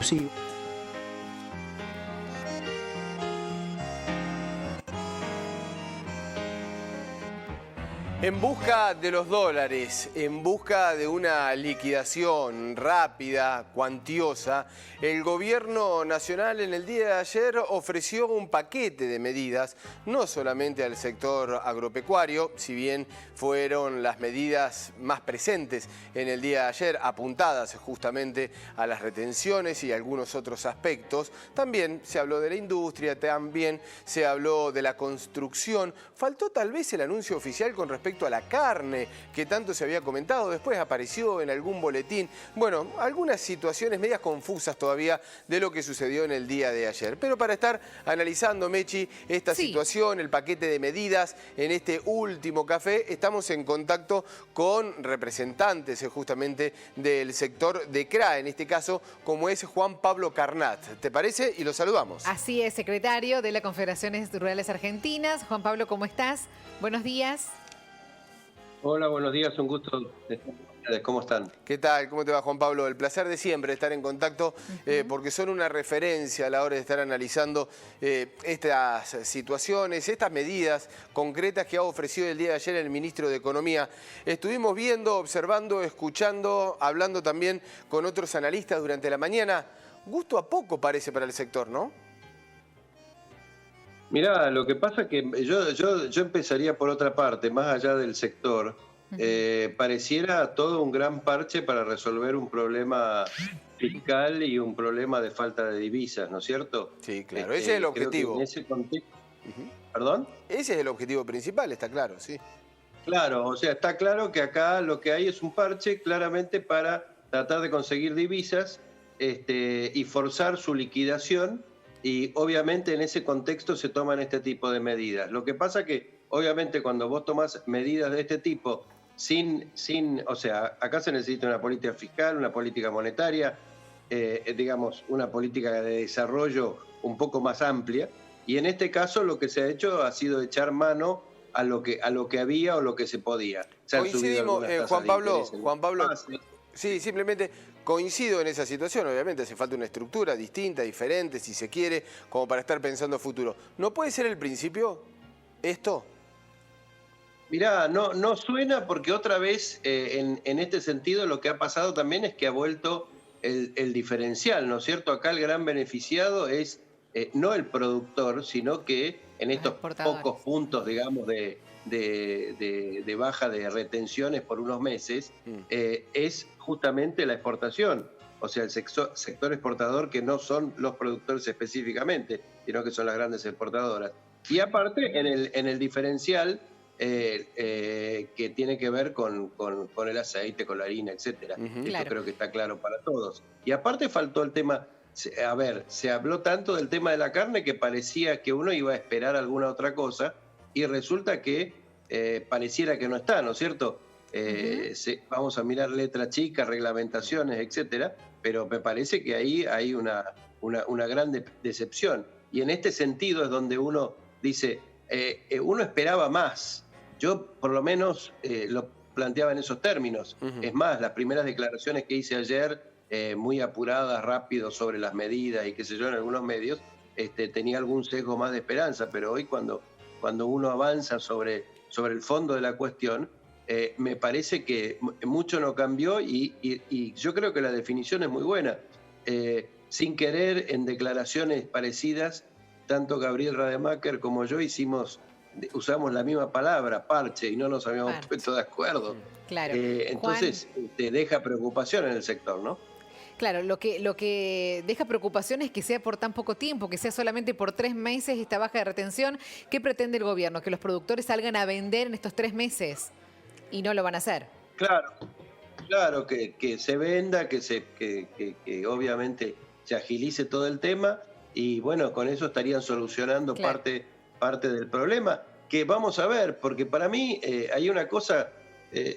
Sí. En busca de los dólares, en busca de una liquidación rápida, cuantiosa, el gobierno nacional en el día de ayer ofreció un paquete de medidas, no solamente al sector agropecuario, si bien fueron las medidas más presentes en el día de ayer, apuntadas justamente a las retenciones y algunos otros aspectos. También se habló de la industria, también se habló de la construcción. Faltó tal vez el anuncio oficial con respecto a la carne, que tanto se había comentado, después apareció en algún boletín. Bueno, algunas situaciones medias confusas todavía de lo que sucedió en el día de ayer. Pero para estar analizando, Mechi, esta situación, el paquete de medidas en este último café, estamos en contacto con representantes justamente del sector de CRA, en este caso, como es Juan Pablo Carnat. ¿Te parece? Y lo saludamos. Así es, secretario de la Confederaciones Rurales Argentinas. Juan Pablo, ¿cómo estás? Buenos días. Hola, buenos días, un gusto estar con ustedes. ¿Cómo están? ¿Qué tal? ¿Cómo te va, Juan Pablo? El placer de siempre estar en contacto, porque son una referencia a la hora de estar analizando estas situaciones, estas medidas concretas que ha ofrecido el día de ayer el ministro de Economía. Estuvimos viendo, observando, escuchando, hablando también con otros analistas durante la mañana. Gusto a poco parece para el sector, ¿no? Mirá, lo que pasa es que yo empezaría por otra parte, más allá del sector. Pareciera todo un gran parche para resolver un problema fiscal y un problema de falta de divisas, ¿no es cierto? Sí, claro, ese es el objetivo. En ese contexto, ¿Perdón? Ese es el objetivo principal, está claro, sí. Claro, o sea, está claro que acá lo que hay es un parche claramente para tratar de conseguir divisas y forzar su liquidación. Y obviamente en ese contexto se toman este tipo de medidas. Lo que pasa que obviamente cuando vos tomás medidas de este tipo o sea, acá se necesita una política fiscal, una política monetaria, digamos, una política de desarrollo un poco más amplia. Y en este caso lo que se ha hecho ha sido echar mano a lo que había o lo que se podía. Coincidimos, Juan Pablo, sí, simplemente coincido en esa situación. Obviamente hace falta una estructura distinta, diferente, si se quiere, como para estar pensando futuro. ¿No puede ser el principio esto? Mirá, no suena porque otra vez en este sentido lo que ha pasado también es que ha vuelto el diferencial, ¿no es cierto? Acá el gran beneficiado es no el productor, sino que en estos pocos puntos, digamos, de baja de retenciones por unos meses, es justamente la exportación. O sea, el sector exportador, que no son los productores específicamente, sino que son las grandes exportadoras. Y aparte, en el diferencial que tiene que ver con el aceite, con la harina, etcétera. Esto creo que está claro para todos. Y aparte faltó el tema. A ver, se habló tanto del tema de la carne que parecía que uno iba a esperar alguna otra cosa y resulta que pareciera que no está, ¿no es cierto? Vamos a mirar letra chica, reglamentaciones, etcétera, pero me parece que ahí hay una gran decepción. Y en este sentido es donde uno dice, uno esperaba más. Yo por lo menos lo planteaba en esos términos. Es más, las primeras declaraciones que hice ayer, muy apuradas, rápido sobre las medidas y qué sé yo en algunos medios, tenía algún sesgo más de esperanza, pero hoy cuando uno avanza sobre el fondo de la cuestión, me parece que mucho no cambió y yo creo que la definición es muy buena. Sin querer, en declaraciones parecidas, tanto Gabriel Rademacher como yo usamos la misma palabra, parche, y no nos habíamos puesto de acuerdo. Claro. Entonces, te deja preocupación en el sector, ¿no? Claro, lo que deja preocupación es que sea por tan poco tiempo, que sea solamente por 3 meses esta baja de retención. ¿Qué pretende el gobierno? ¿Que los productores salgan a vender en estos 3 meses? Y no lo van a hacer. Claro, que se venda, que obviamente se agilice todo el tema y bueno, con eso estarían solucionando parte del problema, que vamos a ver, porque para mí hay una cosa,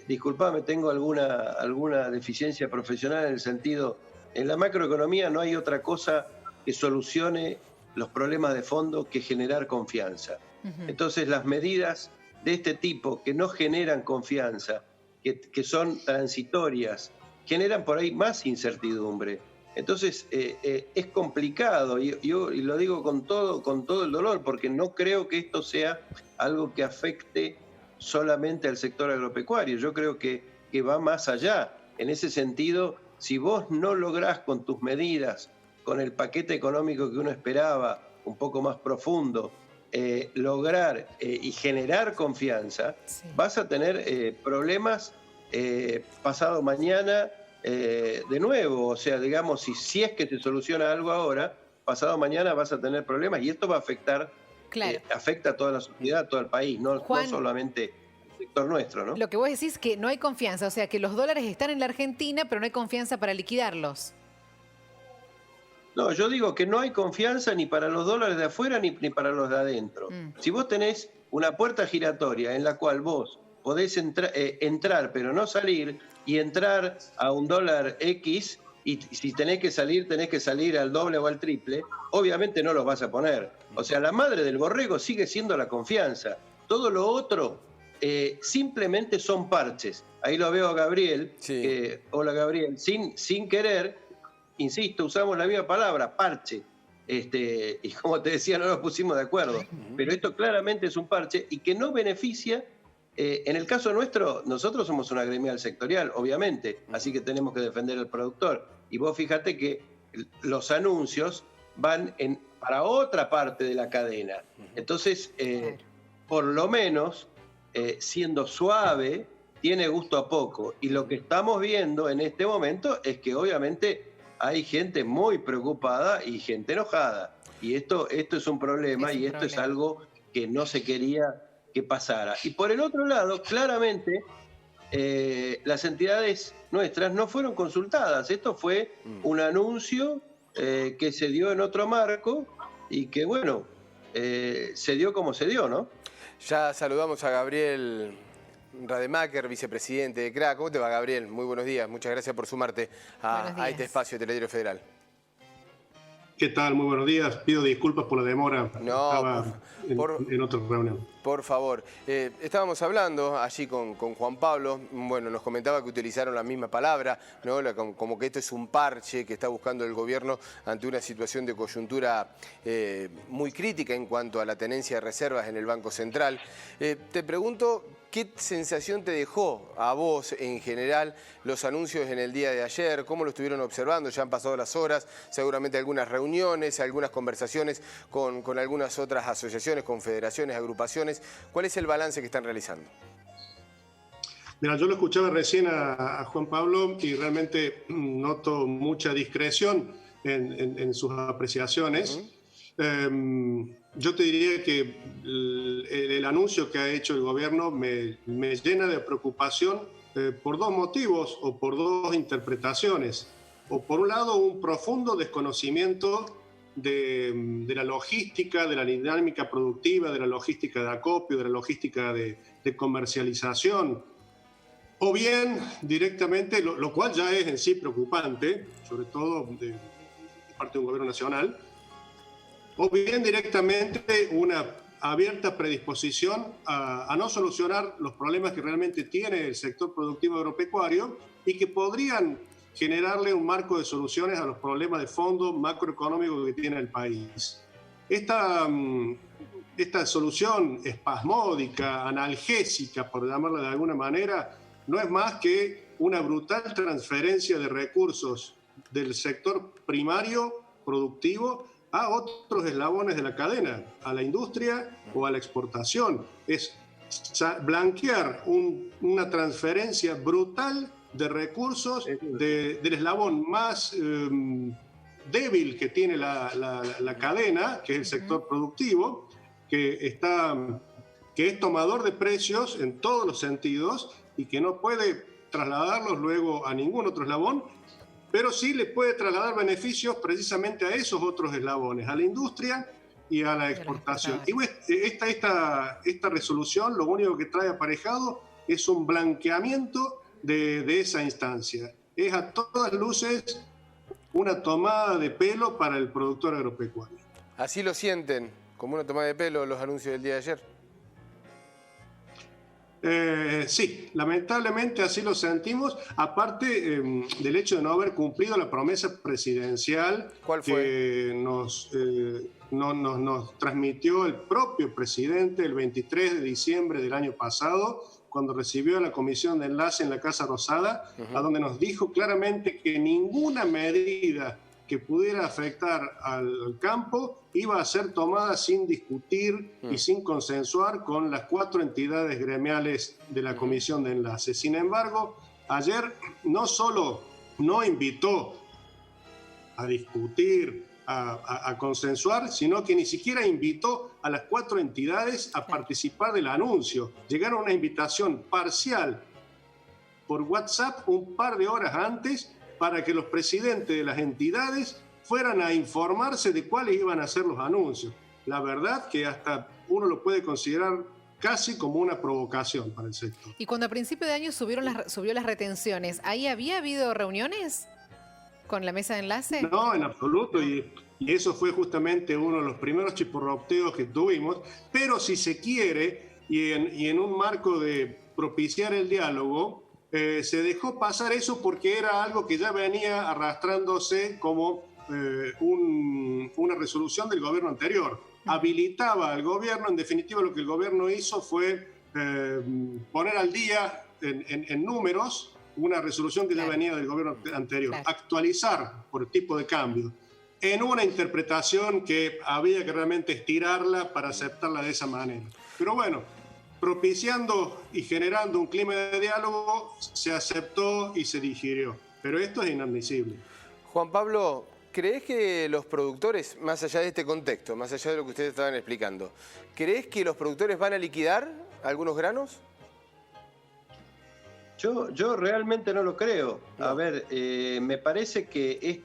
disculpame, tengo alguna deficiencia profesional en el sentido, en la macroeconomía no hay otra cosa que solucione los problemas de fondo que generar confianza. Entonces las medidas de este tipo que no generan confianza, que son transitorias, generan por ahí más incertidumbre. Entonces, es complicado, y lo digo con todo el dolor, porque no creo que esto sea algo que afecte solamente al sector agropecuario. Yo creo que va más allá. En ese sentido, si vos no lográs con tus medidas, con el paquete económico que uno esperaba, un poco más profundo, lograr y generar confianza, sí, vas a tener problemas pasado mañana de nuevo. O sea, digamos, si es que se soluciona algo ahora, pasado mañana vas a tener problemas y esto va a afectar, claro, afecta a toda la sociedad, a todo el país, Juan, no solamente el sector nuestro, ¿no? Lo que vos decís es que no hay confianza, o sea, que los dólares están en la Argentina, pero no hay confianza para liquidarlos. No, yo digo que no hay confianza ni para los dólares de afuera ni para los de adentro. Si vos tenés una puerta giratoria en la cual vos podés entrar pero no salir, y entrar a un dólar X, y si tenés que salir al doble o al triple, obviamente no los vas a poner. O sea, la madre del borrego sigue siendo la confianza. Todo lo otro simplemente son parches. Ahí lo veo a Gabriel, sí. Hola Gabriel, sin querer, insisto, usamos la misma palabra, parche. Y como te decía, no nos pusimos de acuerdo. Pero esto claramente es un parche y que no beneficia. En el caso nuestro, nosotros somos una gremial sectorial, obviamente, así que tenemos que defender al productor. Y vos fíjate que los anuncios van para otra parte de la cadena. Entonces, por lo menos, siendo suave, tiene gusto a poco. Y lo que estamos viendo en este momento es que obviamente hay gente muy preocupada y gente enojada. Y esto es un problema, esto es algo que no se quería que pasara. Y por el otro lado, claramente, las entidades nuestras no fueron consultadas. Esto fue un anuncio que se dio en otro marco y que, bueno, se dio como se dio, ¿no? Ya saludamos a Gabriel Rademacher, vicepresidente de CRA. ¿Cómo te va, Gabriel? Muy buenos días. Muchas gracias por sumarte a este espacio de Telediario Federal. ¿Qué tal? Muy buenos días. Pido disculpas por la demora. Estaba en otra reunión. Por favor. Estábamos hablando allí con Juan Pablo. Bueno, nos comentaba que utilizaron la misma palabra, ¿no? Como que esto es un parche que está buscando el gobierno ante una situación de coyuntura muy crítica en cuanto a la tenencia de reservas en el Banco Central. Te pregunto, ¿qué sensación te dejó a vos en general los anuncios en el día de ayer? ¿Cómo lo estuvieron observando? Ya han pasado las horas, seguramente algunas reuniones, algunas conversaciones con algunas otras asociaciones, confederaciones, agrupaciones. ¿Cuál es el balance que están realizando? Mira, yo lo escuchaba recién a Juan Pablo y realmente noto mucha discreción en sus apreciaciones. Yo te diría que el anuncio que ha hecho el gobierno me llena de preocupación por dos motivos o por dos interpretaciones. O por un lado, un profundo desconocimiento de la logística, de la dinámica productiva, de la logística de acopio, de la logística de comercialización. O bien directamente, lo cual ya es en sí preocupante, sobre todo de parte de un gobierno nacional, o bien directamente una abierta predisposición a no solucionar los problemas que realmente tiene el sector productivo agropecuario y que podrían generarle un marco de soluciones a los problemas de fondo macroeconómicos que tiene el país. Esta solución espasmódica, analgésica, por llamarla de alguna manera, no es más que una brutal transferencia de recursos del sector primario productivo a otros eslabones de la cadena, a la industria o a la exportación. Es blanquear una transferencia brutal de recursos del eslabón más débil que tiene la cadena, que es el sector productivo, que es tomador de precios en todos los sentidos y que no puede trasladarlos luego a ningún otro eslabón, pero sí le puede trasladar beneficios precisamente a esos otros eslabones, a la industria y a la exportación. Y esta resolución lo único que trae aparejado es un blanqueamiento de esa instancia. Es a todas luces una tomada de pelo para el productor agropecuario. ¿Así lo sienten, como una tomada de pelo los anuncios del día de ayer? Sí, lamentablemente así lo sentimos, aparte del hecho de no haber cumplido la promesa presidencial. ¿Cuál fue? Que nos transmitió el propio presidente el 23 de diciembre del año pasado, cuando recibió a la comisión de enlace en la Casa Rosada, a donde nos dijo claramente que ninguna medida que pudiera afectar al campo iba a ser tomada sin discutir y sin consensuar con las 4 entidades gremiales de la Comisión de Enlace. Sin embargo, ayer no solo no invitó a discutir, a consensuar, sino que ni siquiera invitó a las 4 entidades a participar del anuncio. Llegaron a una invitación parcial por WhatsApp un par de horas antes para que los presidentes de las entidades fueran a informarse de cuáles iban a ser los anuncios. La verdad que hasta uno lo puede considerar casi como una provocación para el sector. Y cuando a principio de año subió las retenciones, ¿ahí había habido reuniones con la mesa de enlace? No, en absoluto, y eso fue justamente uno de los primeros chisporroteos que tuvimos, pero si se quiere, y en un marco de propiciar el diálogo, se dejó pasar eso porque era algo que ya venía arrastrándose como una resolución del gobierno anterior. Habilitaba al gobierno, en definitiva lo que el gobierno hizo fue poner al día en números una resolución que ya venía del gobierno anterior, actualizar por tipo de cambio, en una interpretación que había que realmente estirarla para aceptarla de esa manera. Pero bueno, propiciando y generando un clima de diálogo, se aceptó y se digirió. Pero esto es inadmisible. Juan Pablo, ¿crees que los productores, más allá de este contexto, más allá de lo que ustedes estaban explicando, ¿crees que los productores van a liquidar algunos granos? Yo realmente no lo creo. No. A ver, me parece que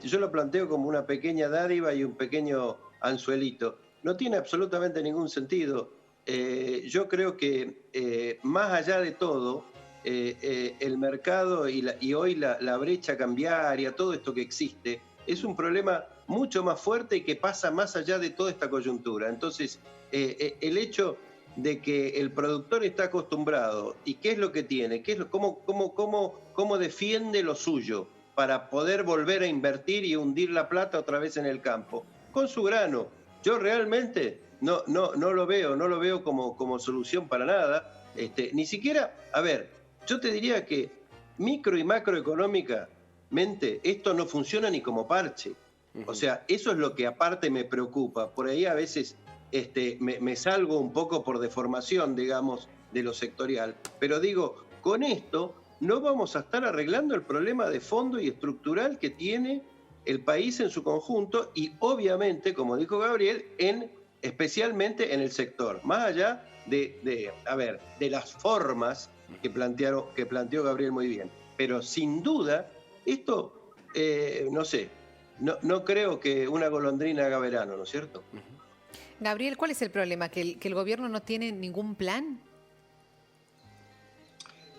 yo lo planteo como una pequeña dádiva y un pequeño anzuelito. No tiene absolutamente ningún sentido. Yo creo que más allá de todo, el mercado y hoy la brecha cambiaria, todo esto que existe, es un problema mucho más fuerte y que pasa más allá de toda esta coyuntura. Entonces, el hecho de que el productor está acostumbrado y qué es lo que tiene, cómo defiende lo suyo para poder volver a invertir y hundir la plata otra vez en el campo, con su grano. Yo realmente no lo veo como solución para nada. Ni siquiera, a ver, yo te diría que micro y macroeconómicamente esto no funciona ni como parche. O sea, eso es lo que aparte me preocupa. Por ahí a veces me salgo un poco por deformación, digamos, de lo sectorial. Pero digo, con esto no vamos a estar arreglando el problema de fondo y estructural que tiene el país en su conjunto y obviamente, como dijo Gabriel, especialmente en el sector. Más allá de las formas que planteó Gabriel muy bien. Pero sin duda, esto, no sé, no creo que una golondrina haga verano, ¿no es cierto? Gabriel, ¿cuál es el problema? ¿Que el gobierno no tiene ningún plan?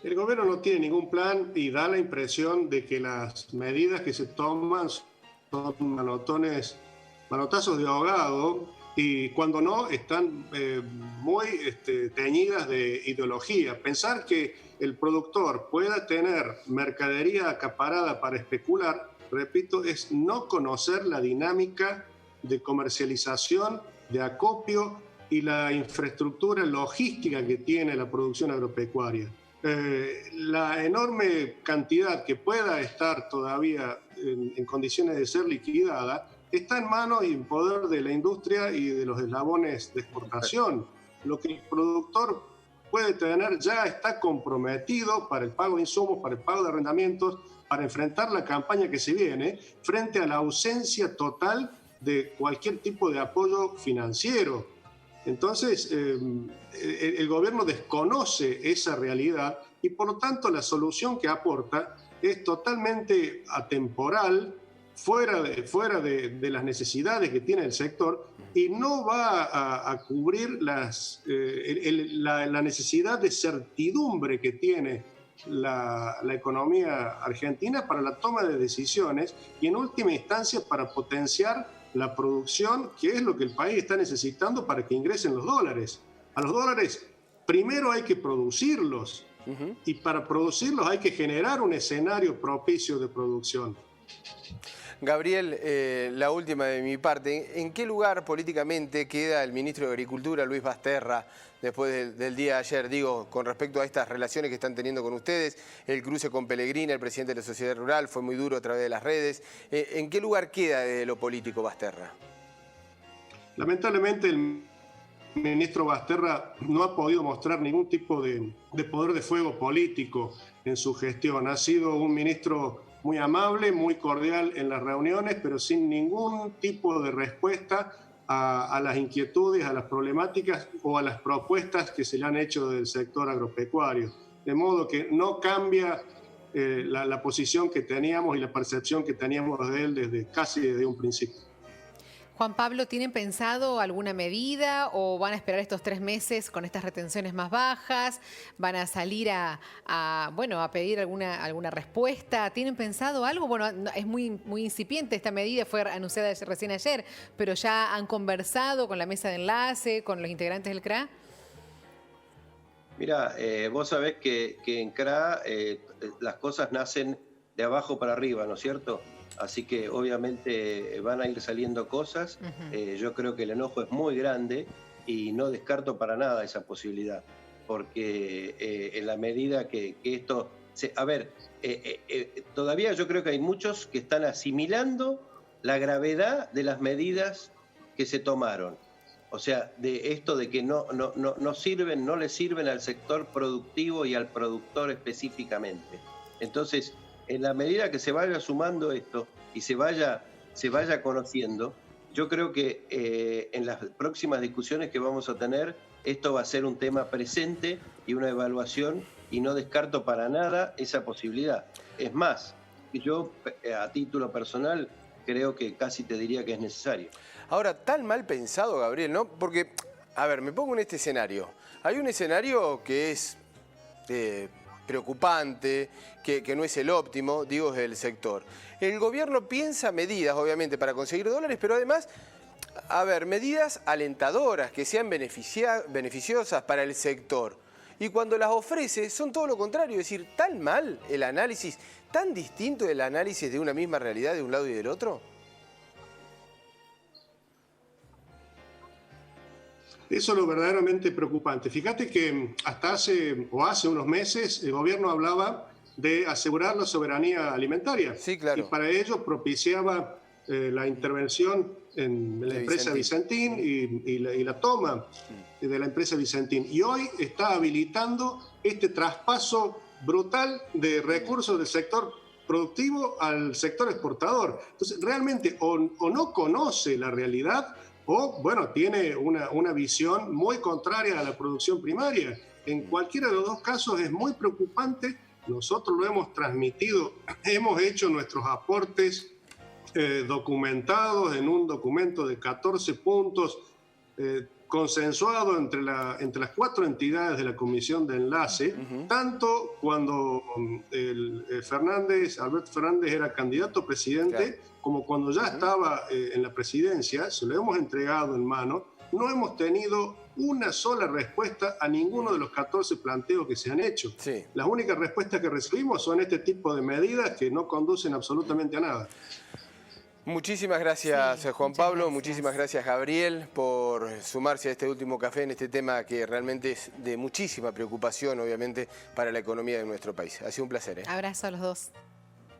El gobierno no tiene ningún plan y da la impresión de que las medidas que se toman son manotazos de ahogado y cuando no están muy teñidas de ideología. Pensar que el productor pueda tener mercadería acaparada para especular, repito, es no conocer la dinámica de comercialización, de acopio y la infraestructura logística que tiene la producción agropecuaria. La enorme cantidad que pueda estar todavía en condiciones de ser liquidada está en manos y en poder de la industria y de los eslabones de exportación. Lo que el productor puede tener ya está comprometido para el pago de insumos, para el pago de arrendamientos, para enfrentar la campaña que se viene frente a la ausencia total de cualquier tipo de apoyo financiero. Entonces, el gobierno desconoce esa realidad y por lo tanto la solución que aporta es totalmente atemporal, fuera de las necesidades que tiene el sector y no va a cubrir la necesidad de certidumbre que tiene la economía argentina para la toma de decisiones y en última instancia para potenciar la producción, que es lo que el país está necesitando para que ingresen los dólares. a los dólares, primero hay que producirlos. Y para producirlos hay que generar un escenario propicio de producción. Gabriel, la última de mi parte. ¿En qué lugar políticamente queda el ministro de Agricultura, Luis Basterra, después del día de ayer? Digo, con respecto a estas relaciones que están teniendo con ustedes, el cruce con Pellegrini, el presidente de la Sociedad Rural, fue muy duro a través de las redes. ¿En qué lugar queda de lo político Basterra? Lamentablemente el ministro Basterra no ha podido mostrar ningún tipo de poder de fuego político en su gestión. Ha sido un ministro muy amable, muy cordial en las reuniones, pero sin ningún tipo de respuesta a las inquietudes, a las problemáticas o a las propuestas que se le han hecho del sector agropecuario. De modo que no cambia la posición que teníamos y la percepción que teníamos de él casi desde un principio. Juan Pablo, ¿tienen pensado alguna medida o van a esperar estos 3 meses con estas retenciones más bajas? ¿Van a salir a pedir alguna respuesta? ¿Tienen pensado algo? Bueno, es muy incipiente esta medida, fue anunciada recién ayer, pero ¿ya han conversado con la mesa de enlace, con los integrantes del CRA? Mirá, vos sabés que en CRA las cosas nacen de abajo para arriba, ¿no es cierto? Así que obviamente van a ir saliendo cosas. Yo creo que el enojo es muy grande y no descarto para nada esa posibilidad, porque en la medida que esto... todavía yo creo que hay muchos que están asimilando la gravedad de las medidas que se tomaron. O sea, de esto de que no le sirven al sector productivo y al productor específicamente. Entonces, en la medida que se vaya sumando esto y se vaya conociendo, yo creo que en las próximas discusiones que vamos a tener, esto va a ser un tema presente y una evaluación, y no descarto para nada esa posibilidad. Es más, yo a título personal creo que casi te diría que es necesario. Ahora, tan mal pensado, Gabriel, ¿no? Porque, a ver, me pongo en este escenario. Hay un escenario que es preocupante, que no es el óptimo, digo, desde el sector. El gobierno piensa medidas, obviamente, para conseguir dólares, pero además, a ver, medidas alentadoras, que sean beneficiosas para el sector. Y cuando las ofrece, son todo lo contrario, es decir, tan mal el análisis, tan distinto el análisis de una misma realidad de un lado y del otro. Eso es lo verdaderamente preocupante. Fíjate que hasta hace unos meses el gobierno hablaba de asegurar la soberanía alimentaria. Sí, claro. Y para ello propiciaba la intervención en la empresa Vicentín y la toma de la empresa Vicentín. Y hoy está habilitando este traspaso brutal de recursos del sector productivo al sector exportador. Entonces, realmente o no conoce la realidad o, bueno, tiene una visión muy contraria a la producción primaria. En cualquiera de los dos casos es muy preocupante. Nosotros lo hemos transmitido, hemos hecho nuestros aportes documentados en un documento de 14 puntos consensuado entre las 4 entidades de la Comisión de Enlace, tanto cuando Alberto Fernández era candidato a presidente, claro, como cuando ya estaba en la presidencia. Se lo hemos entregado en mano. No hemos tenido una sola respuesta a ninguno de los 14 planteos que se han hecho. Sí. Las únicas respuestas que recibimos son este tipo de medidas que no conducen absolutamente a nada. Muchísimas gracias, Juan Pablo, muchísimas gracias, Gabriel, por sumarse a este último café en este tema que realmente es de muchísima preocupación, obviamente, para la economía de nuestro país. Ha sido un placer. Abrazo a los dos.